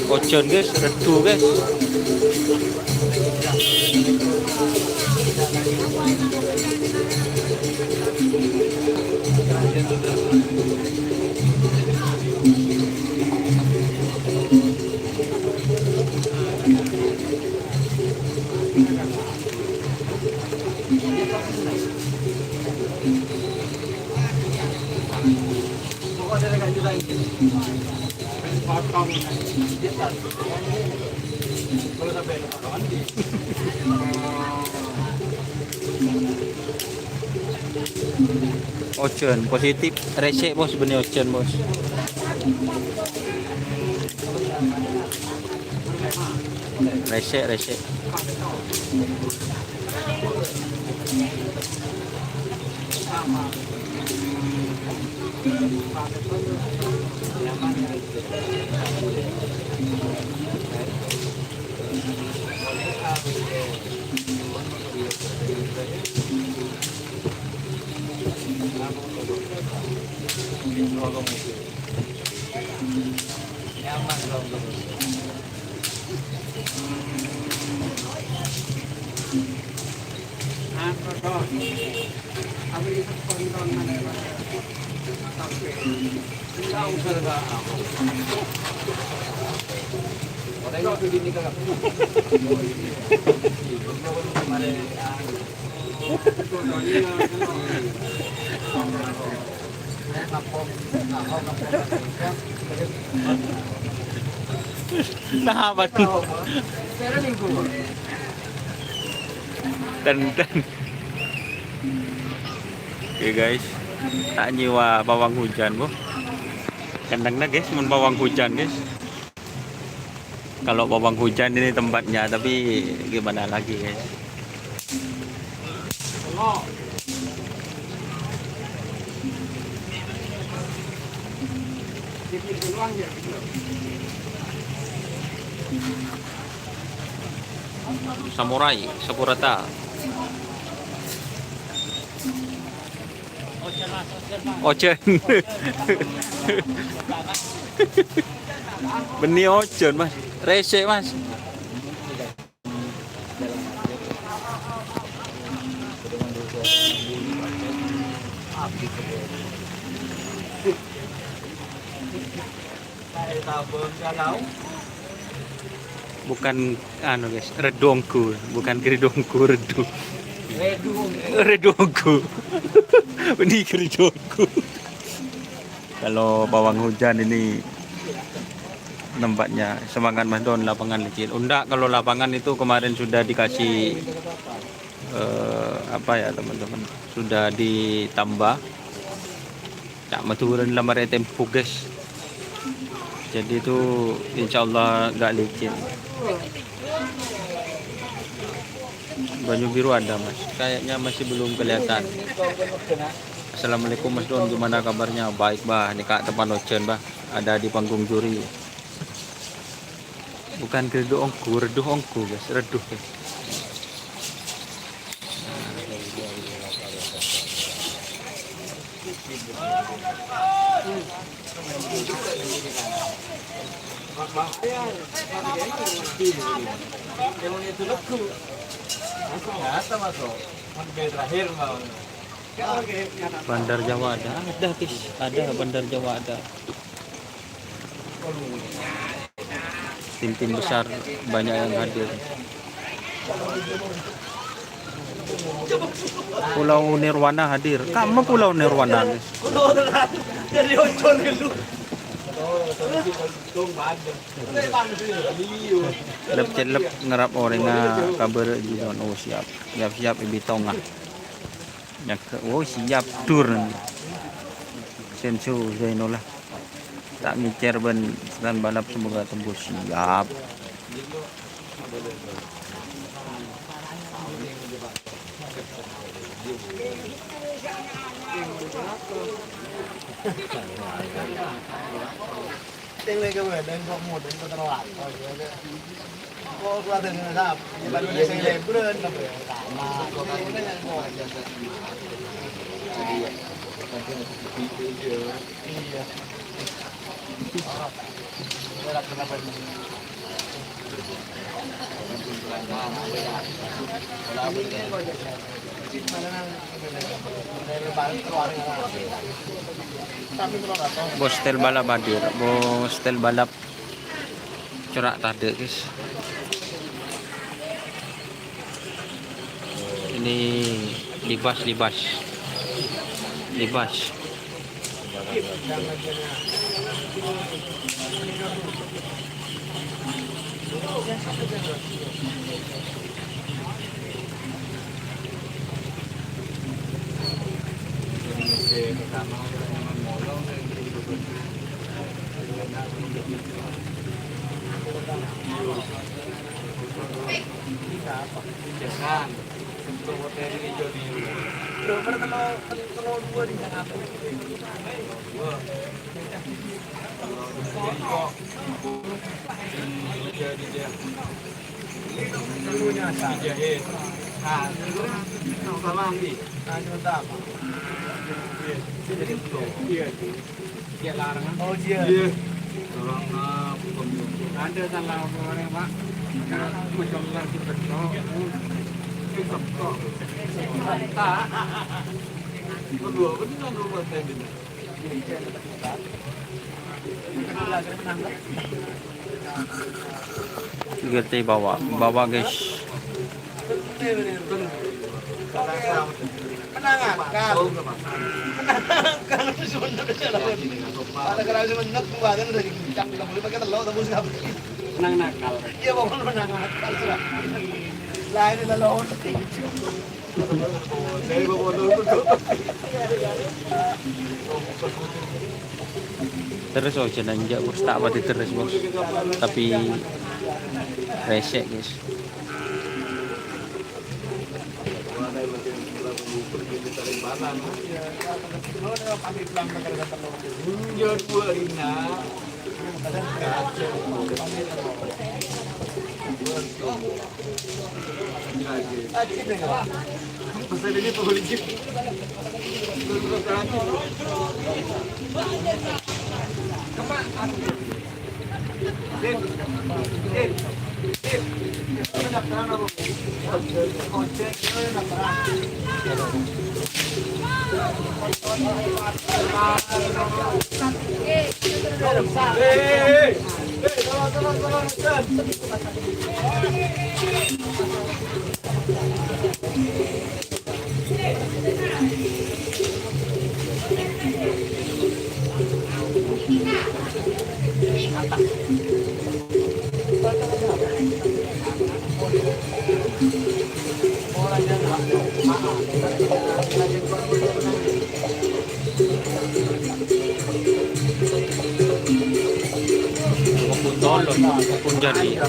Ojon guys, redu guys. Ojon positif, resek bos, benih ojon bos. Resek. Nah, betul. Dan. Oke guys, tak nyewa bawang hujan bu. Kandangnya guys, mun bawang hujan guys. Kalau bawang hujan ini tempatnya, tapi gimana lagi guys. Samurai, Sakurata. Ojon. Benih ojon mas, resek mas. Bukan anu guys, redongku, bukan keridongku, redu. Redongku. Benih keridongku. Kalau bawang hujan ini tempatnya semangat Mas Don, lapangan licin. Undak kalau lapangan itu kemarin sudah dikasih apa ya teman-teman, sudah ditambah tak maturan lamar tempo guys. Jadi itu insya Allah gak licin. Banyu biru ada mas, kayaknya masih belum kelihatan. Assalamualaikum Mas Don, gimana kabarnya? Baik bah, ini kak teman ojen bah, ada di panggung juri. Bukan reduh ongku guys, reduh guys. Bandar Jawa ada guys, ada Bandar Jawa ada. Tim-tim besar banyak yang hadir. Pulau Nirwana hadir. Kamu Pulau Nirwana guys. Lep ngerap orangnya kabar di zon. Oh siap ibitong ah. Oh siap tur. Sensu Zainullah. Tak mikir ben dan balap semoga tembus siap. Tiếng lên cái người lên có một đến có tao có qua từng là sao như bạn đi xe lên cứ lên là mà có cái này ngồi đây là cái bên Bostel balap hadir, bostel balap corak tade guys. Ini libas. Oh iya. Ada salah orang Pak. Macam lagi betul. Kedua benar rumah tadi. Gerti bawa guys. Menangkan sebenarnya ada kerana sebenarnya kembali dari kencang kita boleh pakai telur tapi nggak boleh menang nakal iya pokoknya menang nakal sudah lain telur dari bawah itu Terus aja nanjak bos tak pati terus bos. Tapi resek guys. Pun jadi.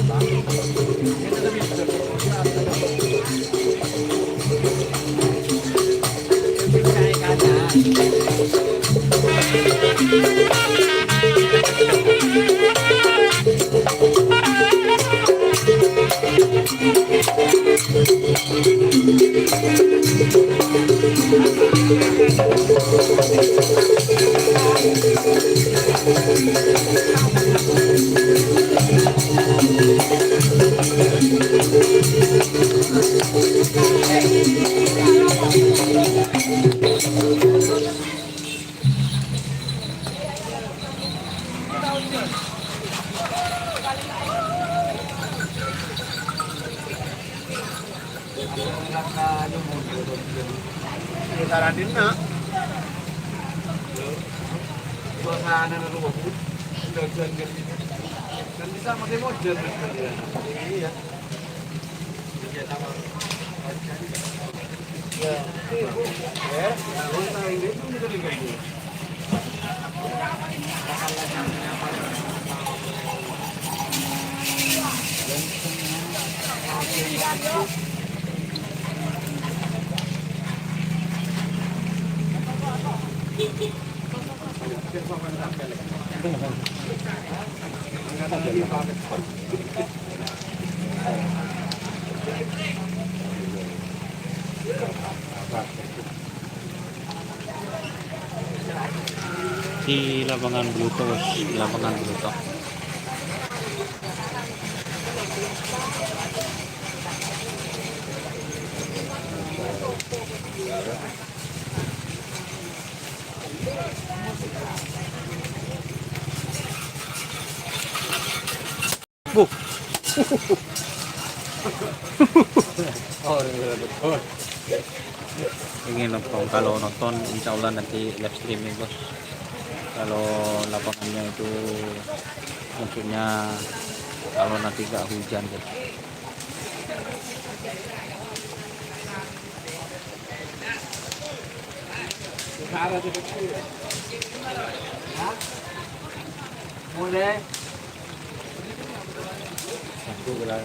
Saranin na. Suasana na rumah pun dagang gitu. Dan bisa pakai model iya. Ya sama. Ya. Ya, kalau ini itu bisa diganti. Di lapangan Bluetooth, lapangan Bluetooth. Bu. Ingin nonton, kalau nonton insya Allah nanti live streaming bos. Kalau lapangannya itu maksudnya kalau nanti nggak hujan gitu. Mulai. Satu gelar.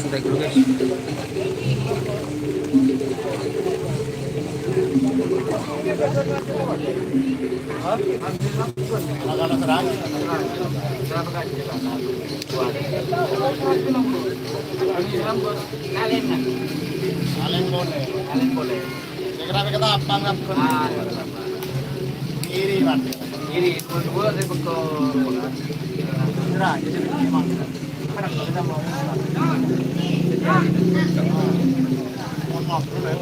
Santai dulu guys. Kalian boleh. Segera kita panggap iri berarti. Iri, dua dari betul. Segera, jadi memang. Karena kita mau. Mohon maaf dulu ya.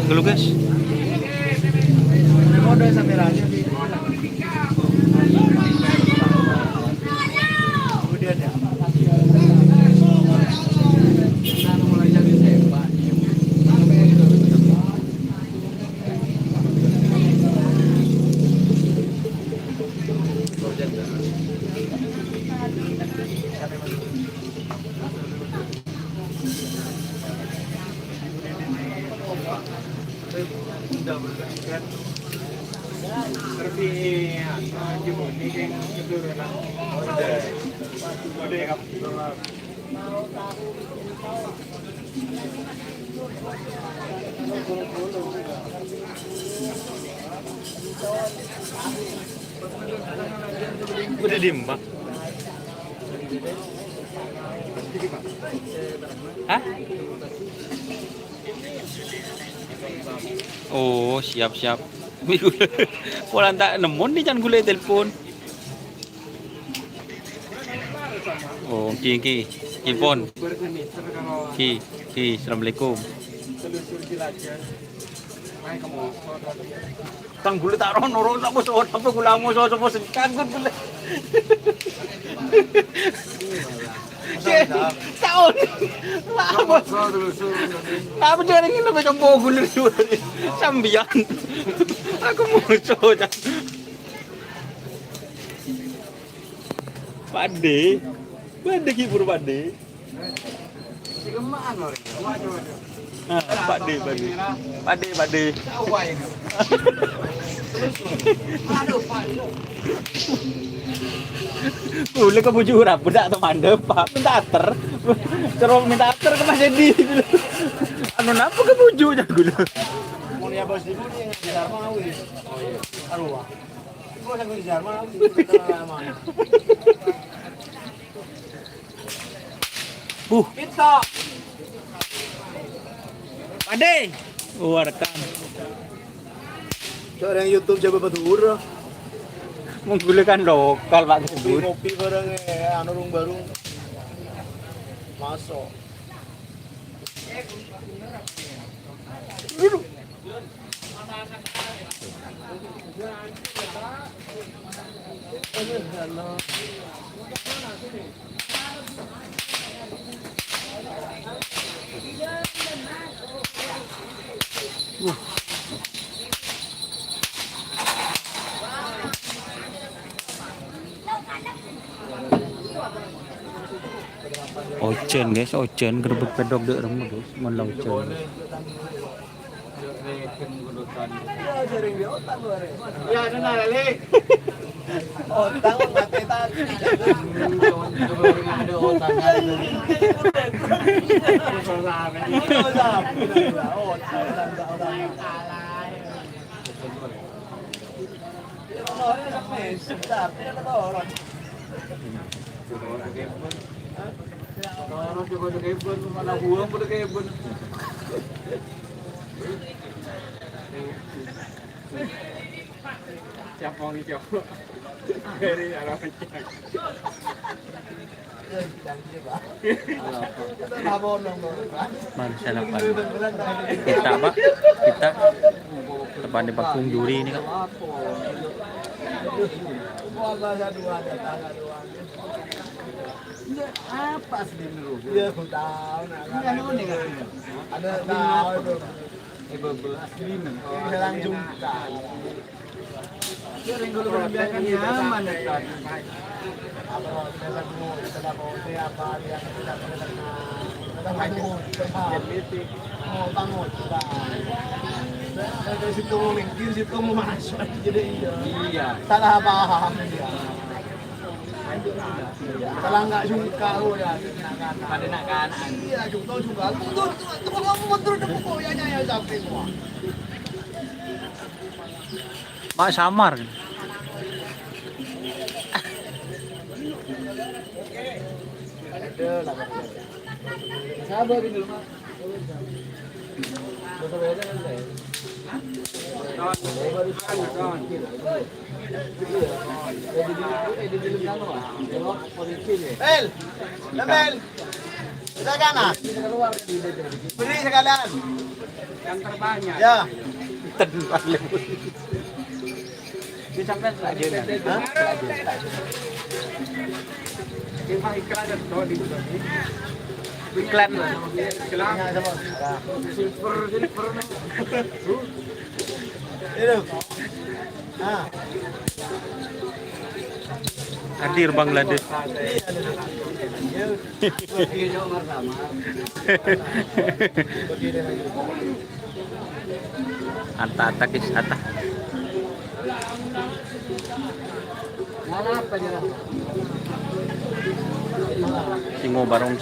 Dulu guys. Mode sambilnya di kemudian ya. Kita mulai jadi sepak. Udah diem pak. Hah? Oh siap. Pola tak nemu nih jangan gulai telepon. Oh ki telepon. Ki assalamualaikum. Tang gulai tak rono tak bos apa gula mau so sekan gulai. Tahun. Apa jangan ingin lebih coba gulai sambian. Aku mau coba. Pade kibur pade. Pade. Boleh kebujuran, budak teman depan, minta ater, terus minta ater ke Mas Edi. Anu napa kebujunya gue? Mau ya bos dulu nih yang di Dharma wis. Oh iya. Aduh. Gua sang di Dharma lama. Kita. Pade. Rekam. Orang YouTube coba batur. Menggunakan lokal Pak Gubur. Kopi bareng anu rung baru. Masuk. Ojen guys, ojen gerbek pedok dek rumah guys, melau ojen. Ya, ada nalale. Otang mati tak. Ada otang ada. Manusia apa? Kita Pak, kita depan di Bakung Duri ini kan. Apa sih dulu? Iya, aku tahu. Ada tahu itu. Bisa langsung tahu. Sering dulu berbiakan nyaman ya kan. Apa kita mau apa yang kita bangun. Oh, bangun. Dari situ mungkin situ mau masuk jadi iya. Salah paham dia. Kalau nggak suka ya pada nak iya juga tuh kamu mundur dulu koyanya ya sampai semua Mak samar. sabar ini dulu Mak. Bel, Bel, bisa kana? Beri sekalian. Yang terbanyak. Ya. Terbanyak. Bisa sampai aja. Iklan lah. Silver. Itu. Nah. Hadir Bangladesh. Ata kis ata. Singo barong.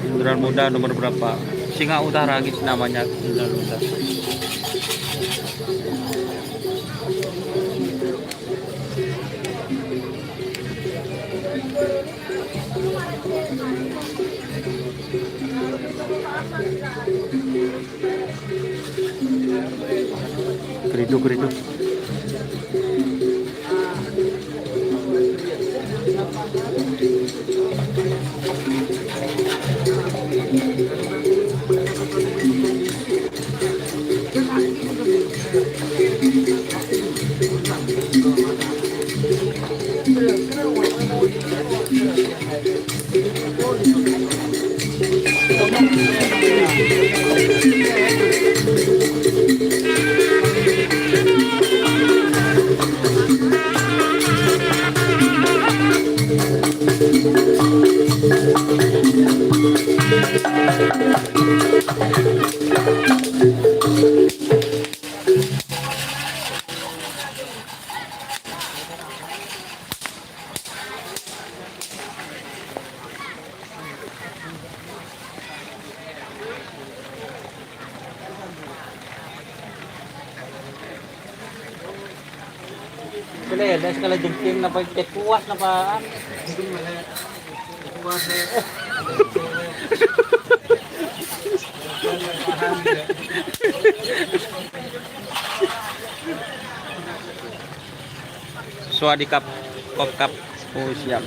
Bundaran Muda nomor berapa? Singa Utara gitu namanya Bundaran Muda. Geridu. Pila dahil sekali jengking na puas na pa. Puas eh. Swadi cup, pop cup. Oh siap.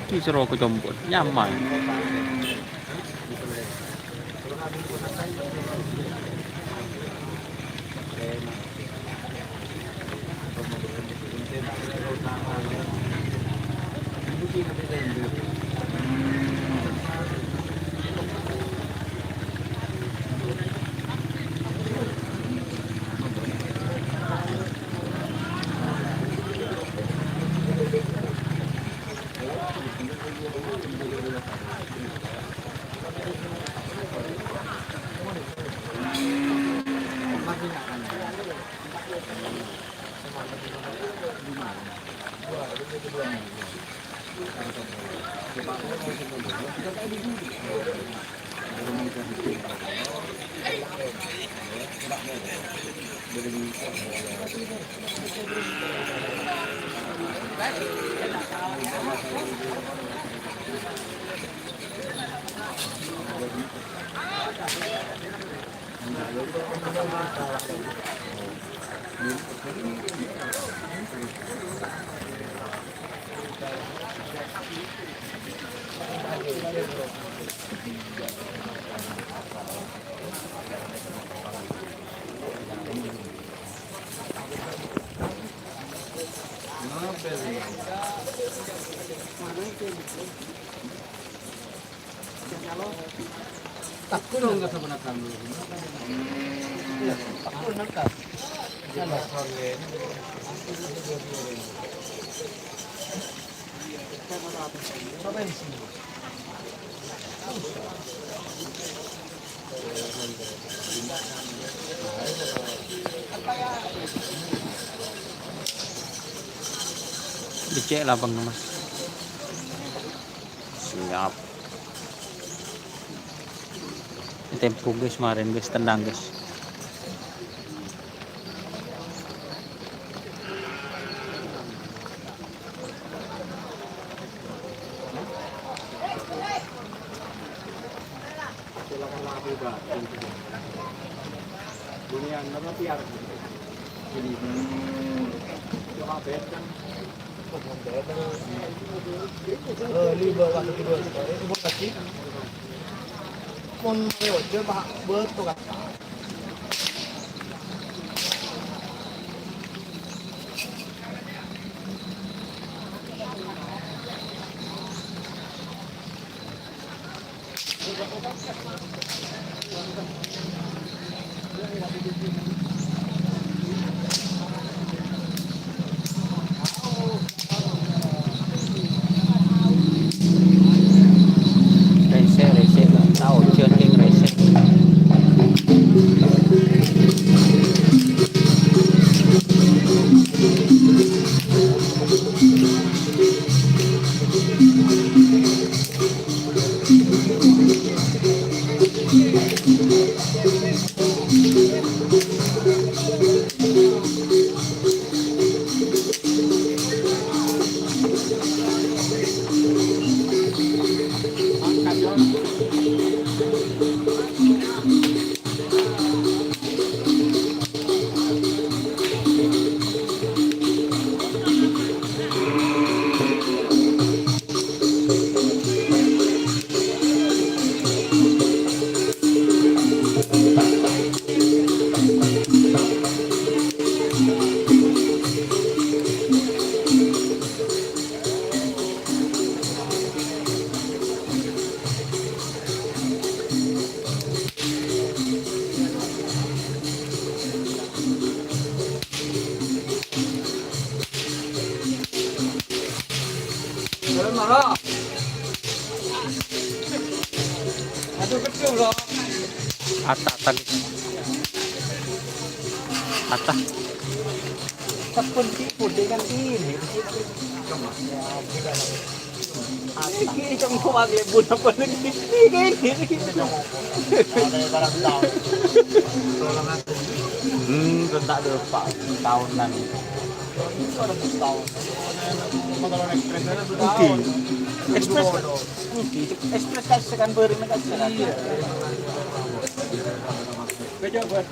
Ini seru aku jemput, nyaman. Takut dong nggak sebenarnya dulu. Iya, takut nanti. Jangan soalnya. Coba di sini. Dicek lah bang mas. Siap. Tempo guys, kemarin guys, tendang guys. Dunia nama piar. Jadi cuma kan. Libre waktu tidur. Ibu kasih. Mon lewat dia bah betul kan. Rese lah, tahu cengking rese. Marah. Aduh kecil loh. Ata Seperti pudingan ini. Ini cuma pakai bunda paling ini. Ada barang tahu. rentak deh Pak, tahunan. Itu ada tahun. Motor ekspresnya sudah Oke. tahun. Ekspres kan? Oke, ekspres kasih kan beureum kasih kan. Iya. Bejo buat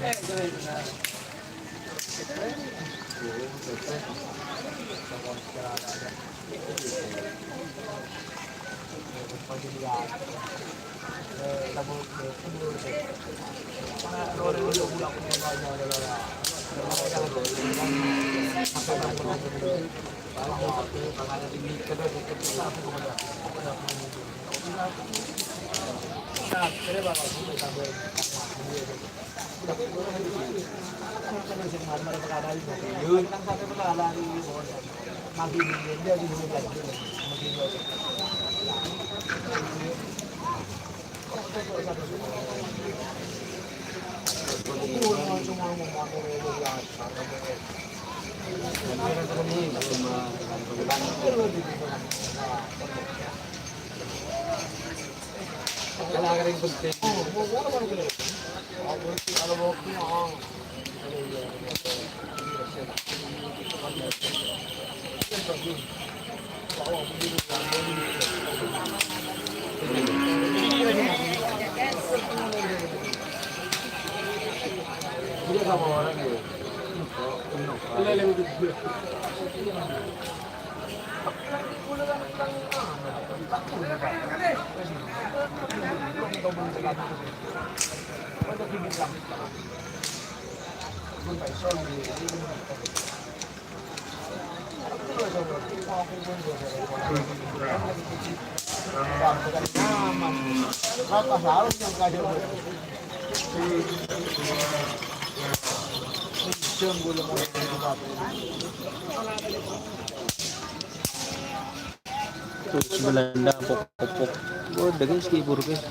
Terus Belanda pok-pok. Oh, dengan skibur guys.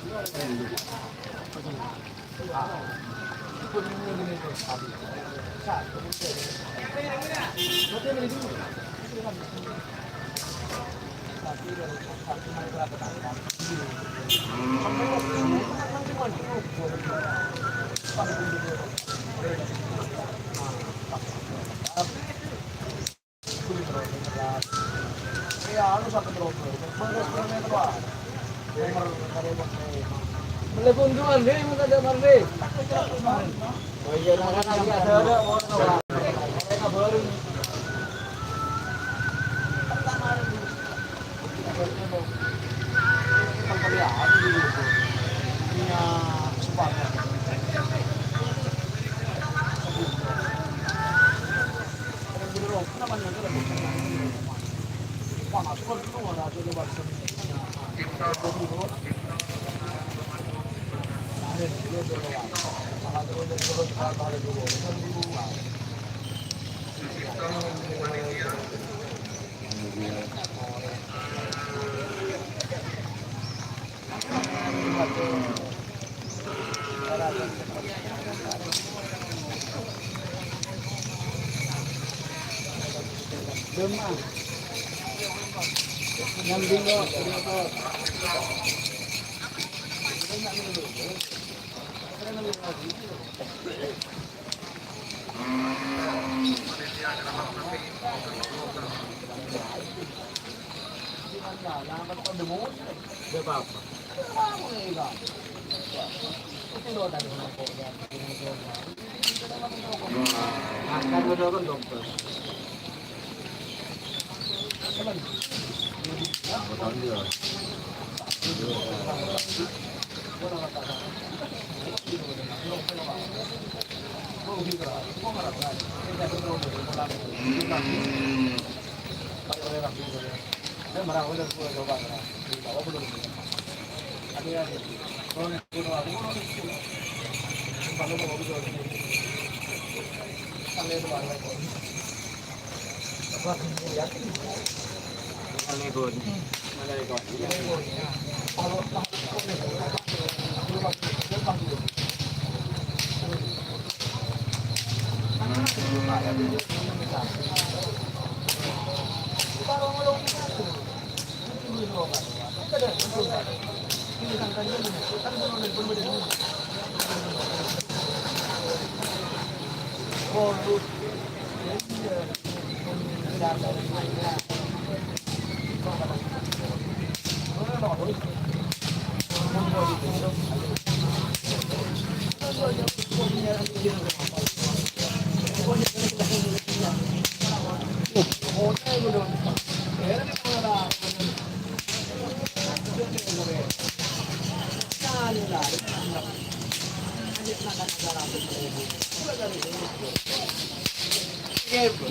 Melepunduan deh, mana ada marde. Oh iya, ada. Mereka baru. Punya sepakat. Kenapa panas kan itu ada lebar Demam. Nyambing kok, akan menurun dokter.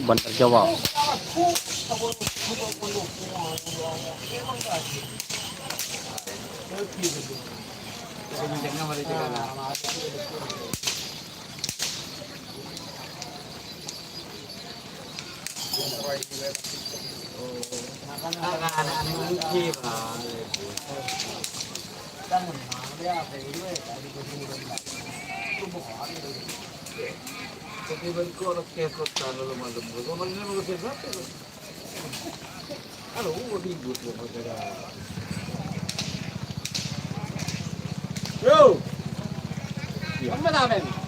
Bantar Jawa. Tapi bentuk orang kefot kalau malam, kalau malam mau kefot, kalau mau ribut mau kerja. Yo, apa namanya?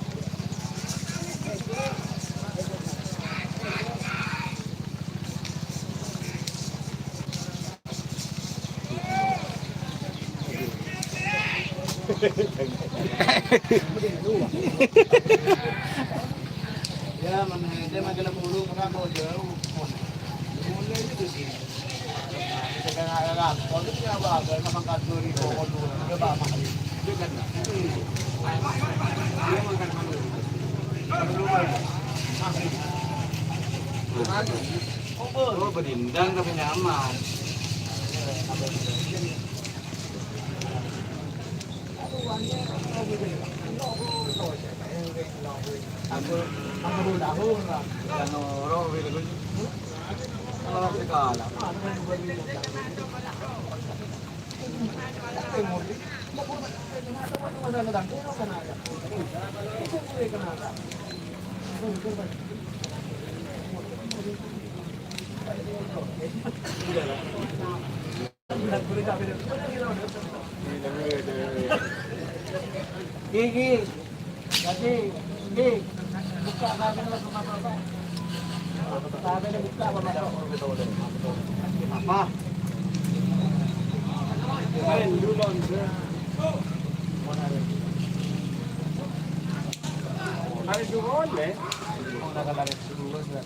Ya, mana dia makin mulu karena mau jauh. Mulai itu sih. Kita agak kalau dia apa agak makan kalori kok dulu. Dia apa makan. Dia kan. Dia makan malu. Oh, berindang tapi nyaman. Aku dahulu lah. Ano, roh bilo ko. Ano ka kala? Gigi. Jadi, gigi. Buka kami lang sa mga sabi na buka pa apa? Kemarin dulu hari dulu oleh nakalari dulu sir.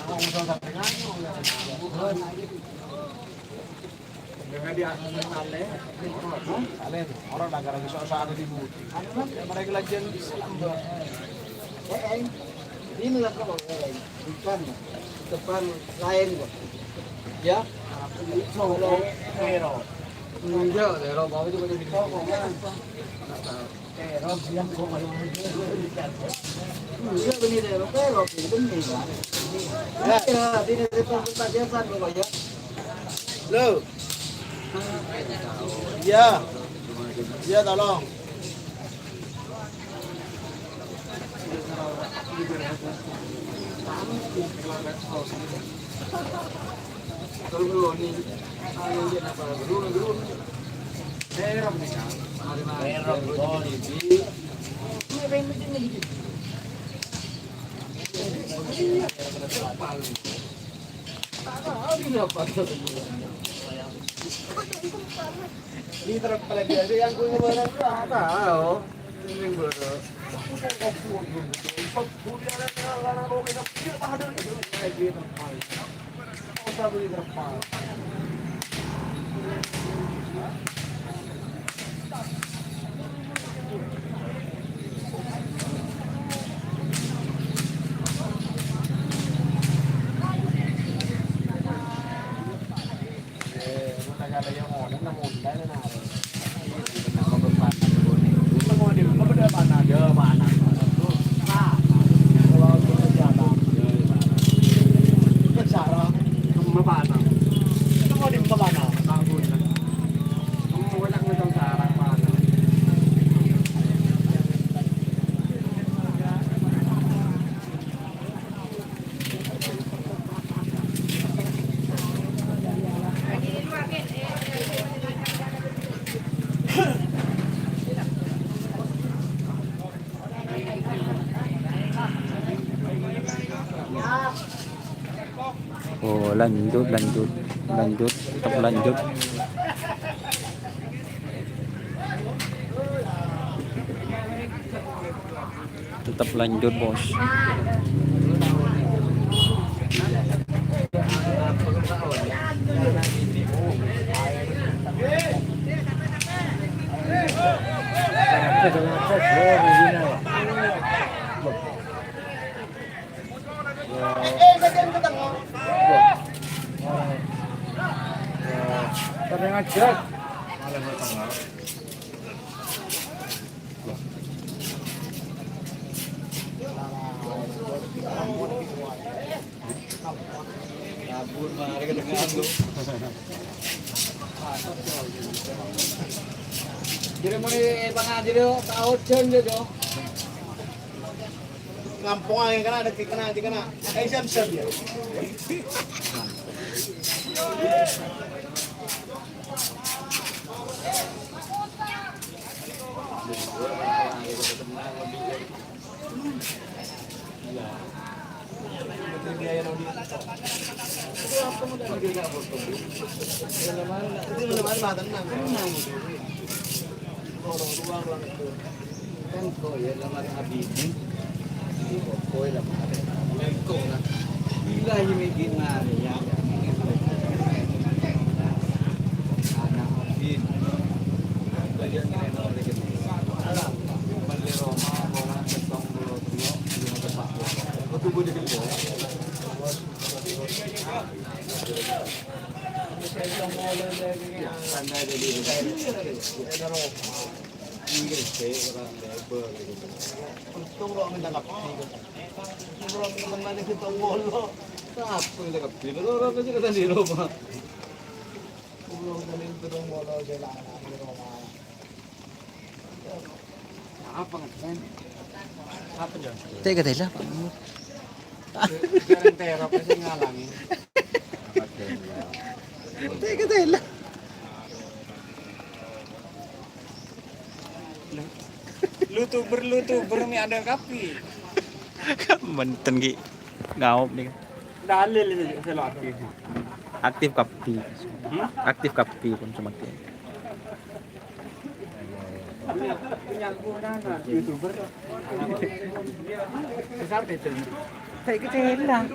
Ang usang sa pinanyo. Dengan di ale, orang negara di soal di bumi. Mereka lagi Islam. Ini lah kalau bukan depan lain kok. Ya, solo pero. Enggak, pero bawa itu pada video. Pero bilang kok malu. Enggak benih pero benih. Ya, ini depan biasa kok ya. Lo. Iya. Iya tolong. Kalau ni ayam dia apa? Dulu. Merah ni kan. Merah betul ini. Ini remeh ni. Di terap pala dia yang ko barang tahu. Ini baru. Oh, lanjut, lanjut, lanjut, tetap lanjut. Tetap lanjut, bos. Jadi mau pangaji dia tahu jen dia jo. Ngampung aja kan ada di kena. Siap ya. Teka tayo lang. Teka tayo lang. Lutuber mi ada kapi. Mantan ki. Ngawop nih. Dalil selo aktif. Aktif kapi. Aktif kapi pun semakin. YouTuber. Besar itu. Teka tayo lang.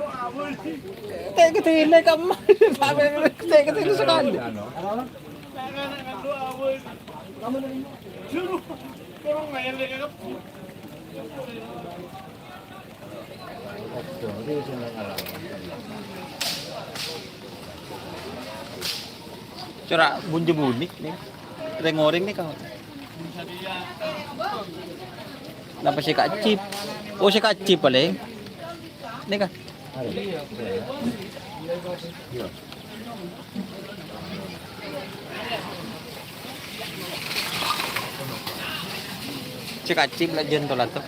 Teka tayo lang kamu. Teka tayo sekali. Cara bunyi bunik nih, rengoreng nih kau. Kenapa si Kak Cip? Oh si Kak Cip paling. Nih kan? Si Kak Cip lah jen tolat tuh.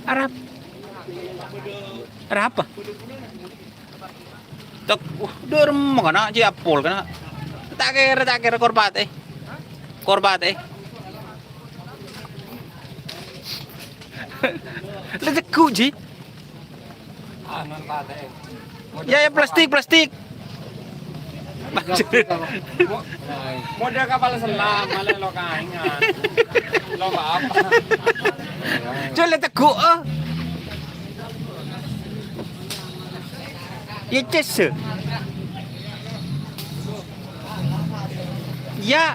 Arab. Arab apa? Tak, dorm kana Apol kana. Tak kira korbate. Korbate. Lihat kuji. Anon pate. Ya plastik. Model kapal selam, malah lo kaingan. Lo apa? Coba lihat aku. Ya ces. Ya.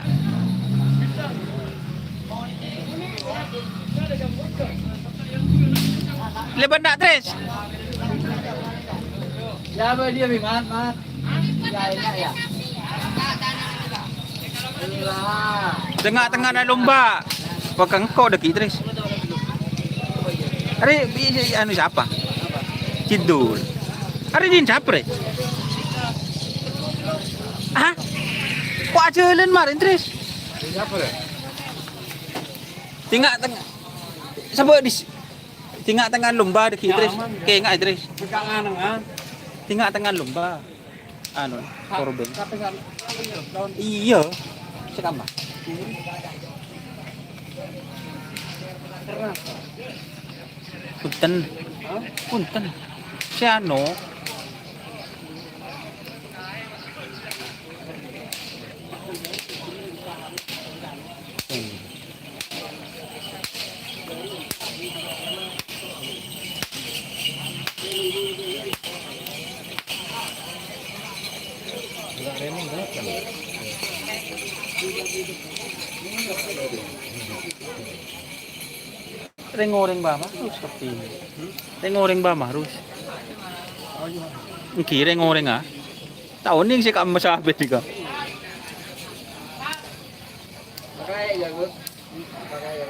Lebat nak Tris? Ya apa dia Biman, Mat? Ya enak ya. Lah. Tengah-tengah nak lomba. Pegang kau dah Tris. Hari anu siapa? Cidul. Hari ini siapa Tris? Hah? Kok jalan marin Tris? Siapa deh? Tengah-tengah. Sebab di tengah-tengah lomba dah Tris. Kayak enggak Tris? Pegang anang. Tengah-tengah lomba. Anu, korban. Tapi kan Iya. Sekamba. Punten. Punten. Si anu. Reng-oreng ba marus seperti ini. Reng-oreng ba marus? Iki reng-oreng ah. Tahun ini sih kamu masabit juga. pakai ya, Gus. Pakai ya.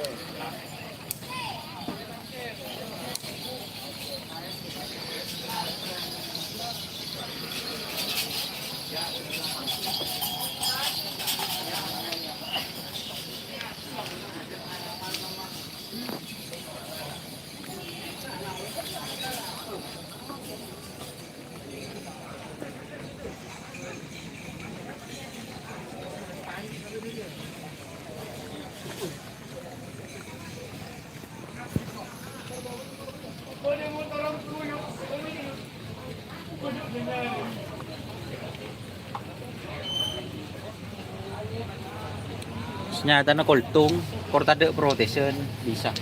Senyata na kultung, portade protection bisa.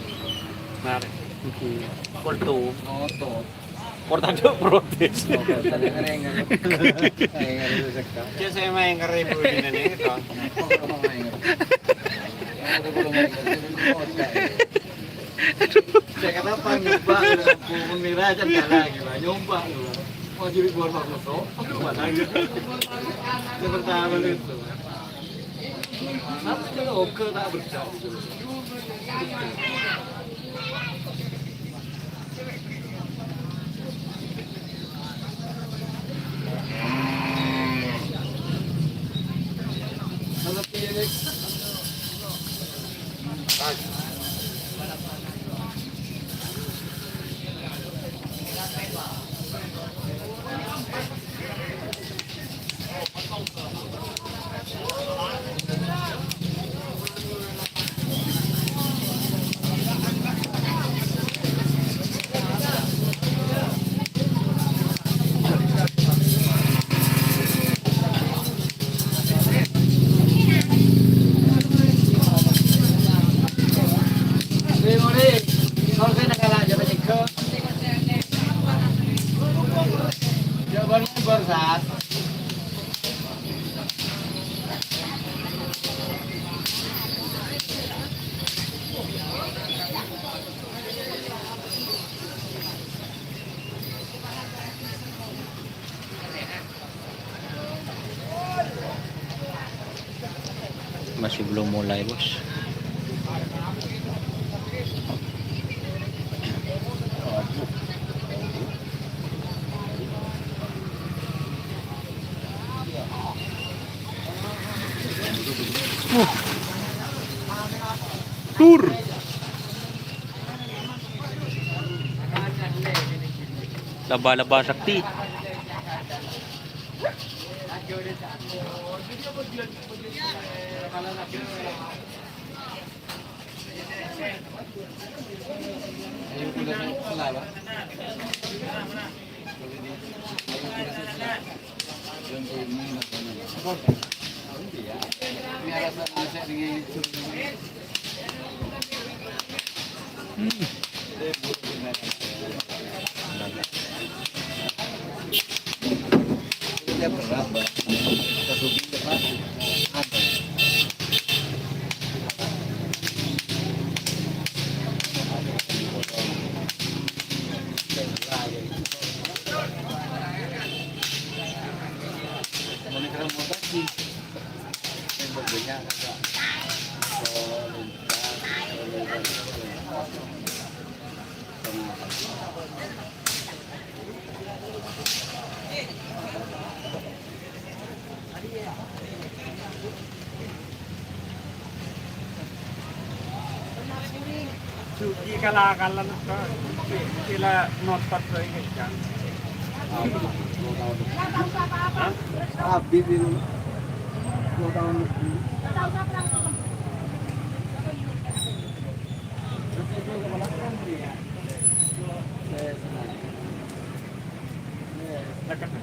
Mari. Iki kultung, Otot. portade protection. Tadi ngering. Kaya saya main ngeribu di sini kan. Saya kata apa nyoba pun mira aja enggak lagi lah nyoba lu. Mau jadi buat apa tuh? Buat lagi. Yang pertama itu. Tapi kalau oke tak berjauh. Kalau pilih jawabannya bersat. Masih belum mulai, Bos. Tur. Laba-laba sakti. Yang berbeda agak Suki kalakalan ka. Sila notpat sa ikan. habis itu 2 tahun lebih. Dekat na.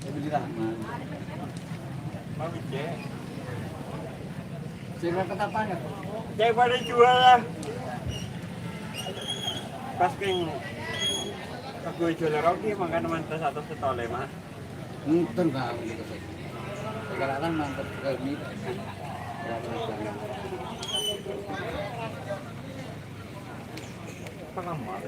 Saya beli Rahman. Bawit je. Saya ketapan ya. Jai pada jual lah. Pas keng aku jual roti makan naman ta satu setole mah. Nonton ka gitu. Sekarang mantap ke mie. Pangamal.